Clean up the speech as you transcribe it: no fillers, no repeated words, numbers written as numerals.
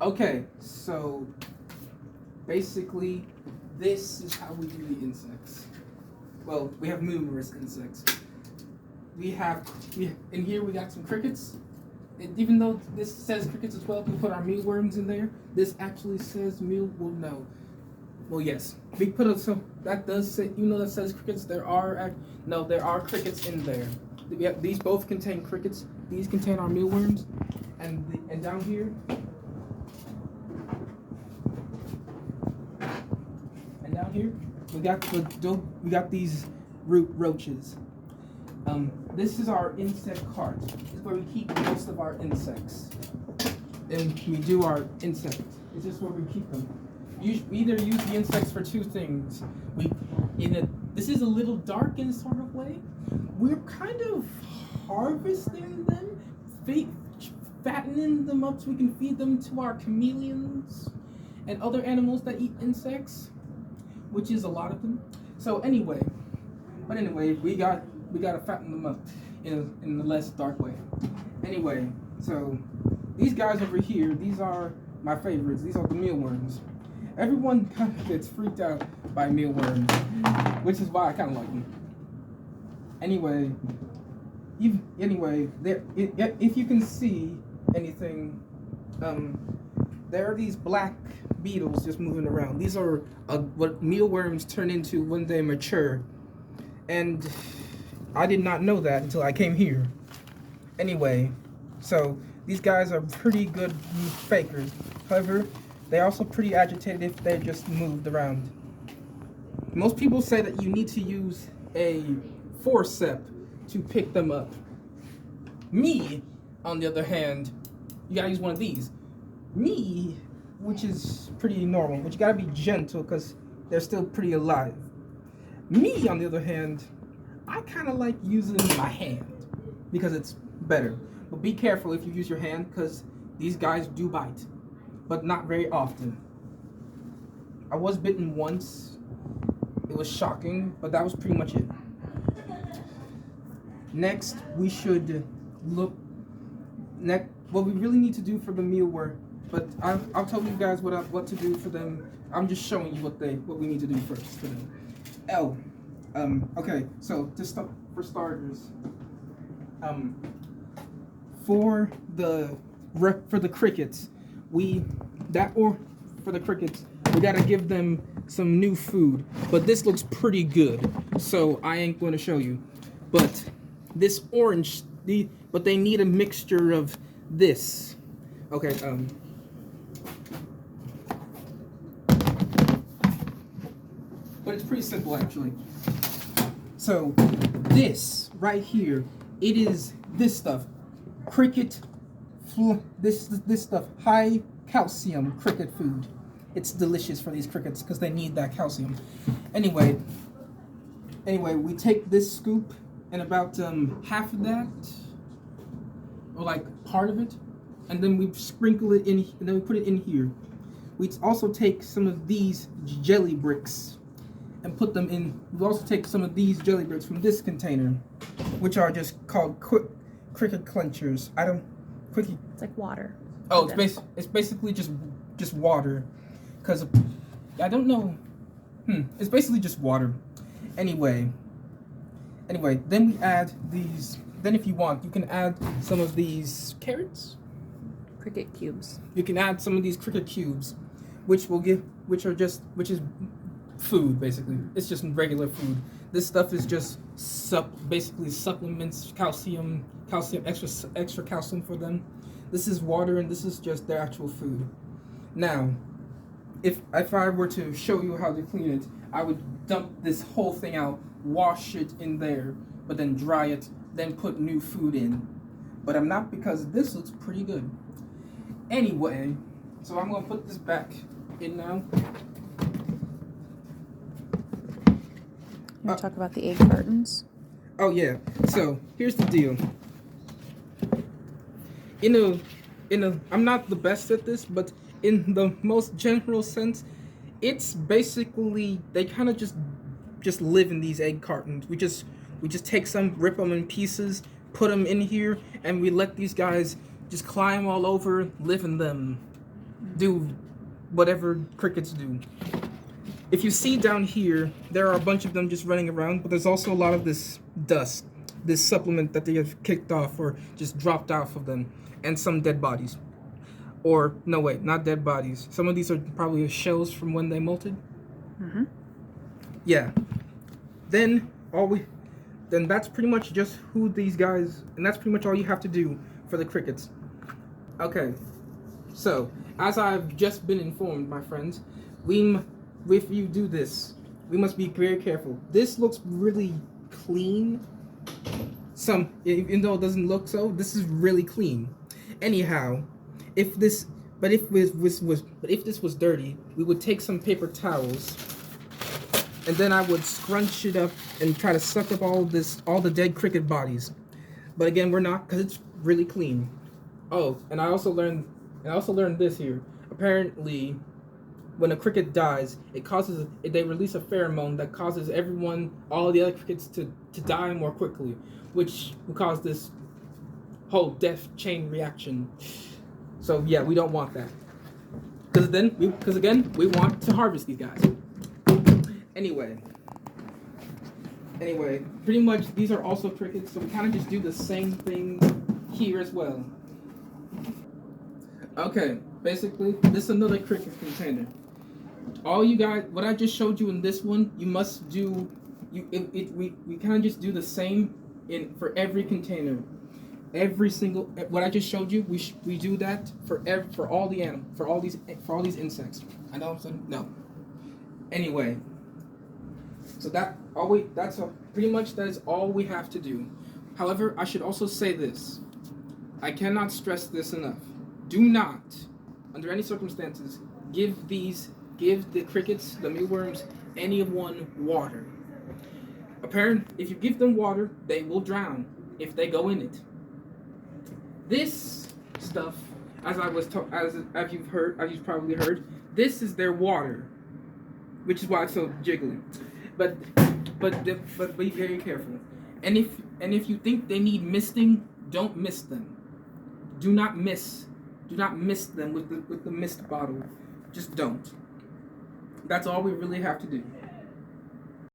Okay, so basically, this is how we do the insects. Well, we have numerous insects. In here we got some crickets. Even though this says crickets as well, we put our mealworms in there. This actually says meal. Well, no. Well, yes. We put it so that does say. You know that says crickets. There are crickets in there. These both contain crickets. These contain our mealworms, and down here. And down here, we got these root roaches. This is our insect cart. This is where we keep most of our insects. And we do our insects. It's just where we keep them. We either use the insects for two things. This is a little dark in a sort of way. We're kind of harvesting them, fattening them up so we can feed them to our chameleons and other animals that eat insects, which is a lot of them. So anyway, we gotta fatten them up in the less dark way. Anyway, so these guys over here, these are my favorites. These are the mealworms. Everyone kind of gets freaked out by mealworms, which is why I kind of like them. Anyway, if you can see anything, there are these black beetles just moving around. These are what mealworms turn into when they mature, and I did not know that until I came here. Anyway, so these guys are pretty good fakers. However, they're also pretty agitated if they're just moved around. Most people say that you need to use a forceps to pick them up. Me, on the other hand, you gotta use one of these. Me, which is pretty normal, but you gotta be gentle because they're still pretty alive. Me, on the other hand, I kind of like using my hand because it's better. But be careful if you use your hand because these guys do bite, but not very often. I was bitten once. It was shocking, but that was pretty much it. Next, we should look. What we really need to do for the mealworm, but I'll tell you guys what to do for them. I'm just showing you what we need to do first for them. Okay, so for starters, for the crickets, we gotta give them some new food. But this looks pretty good, so I ain't going to show you. But this orange, but they need a mixture of this. Okay, but it's pretty simple actually. So this right here, it is this stuff, this stuff, high calcium cricket food. It's delicious for these crickets because they need that calcium. Anyway, we take this scoop and about half of that, or like part of it, and then we sprinkle it in, and then we put it in here. We also take some of these jelly bricks and put them in. We also take some of these jelly bricks from this container, which are just called cricket clenchers. It's like water. Oh, it's basically just water, cause I don't know. It's basically just water. Anyway, then we add these. Then if you want, you can add some of these carrots. Cricket cubes. You can add some of these cricket cubes, which is food basically. It's just regular food. This stuff is just basically supplements, calcium, extra calcium for them. This is water, and this is just their actual food. Now, if I were to show you how to clean it, I would dump this whole thing out, wash it in there, but then dry it, then put new food in. But I'm not, because this looks pretty good. Anyway, so I'm gonna put this back in now. You want to talk about the egg cartons? Oh yeah. So here's the deal. I'm not the best at this, but in the most general sense, it's basically they kind of just live in these egg cartons. We just take some, rip them in pieces, put them in here, and we let these guys just climb all over, live in them. do whatever crickets do. If you see down here, there are a bunch of them just running around, but there's also a lot of this dust, this supplement that they have kicked off or just dropped off of them, and some dead bodies. Or, no wait, not dead bodies. Some of these are probably shells from when they molted. Mm-hmm. Yeah. Then that's pretty much just who these guys, and that's pretty much all you have to do for the crickets. Okay. So, as I've just been informed, my friends, if you do this, we must be very careful. This looks really clean. Even though it doesn't look so, this is really clean. Anyhow, if this was dirty, we would take some paper towels, and then I would scrunch it up and try to suck up all the dead cricket bodies. But again, we're not, because it's really clean. Oh, and I also learned this here. Apparently, when a cricket dies, they release a pheromone that causes all the other crickets to die more quickly, which will cause this whole death chain reaction. So yeah, we don't want that. Because again, we want to harvest these guys. Anyway, pretty much these are also crickets, so we kind of just do the same thing here as well. Okay, basically, this is another cricket container. All you guys, what I just showed you in this one, you must do. We kind of just do the same for every container. Every single what I just showed you, we do that for all the animals, for all these insects. I know I'm saying no. Anyway, so pretty much that is all we have to do. However, I should also say this. I cannot stress this enough. Do not, under any circumstances, give the crickets, the mealworms, anyone water. Apparently, if you give them water, they will drown if they go in it. This stuff, as you've probably heard, this is their water, which is why it's so jiggly. But be very careful. And if you think they need misting, don't mist them. Do not mist them with the mist bottle. Just don't. That's all we really have to do.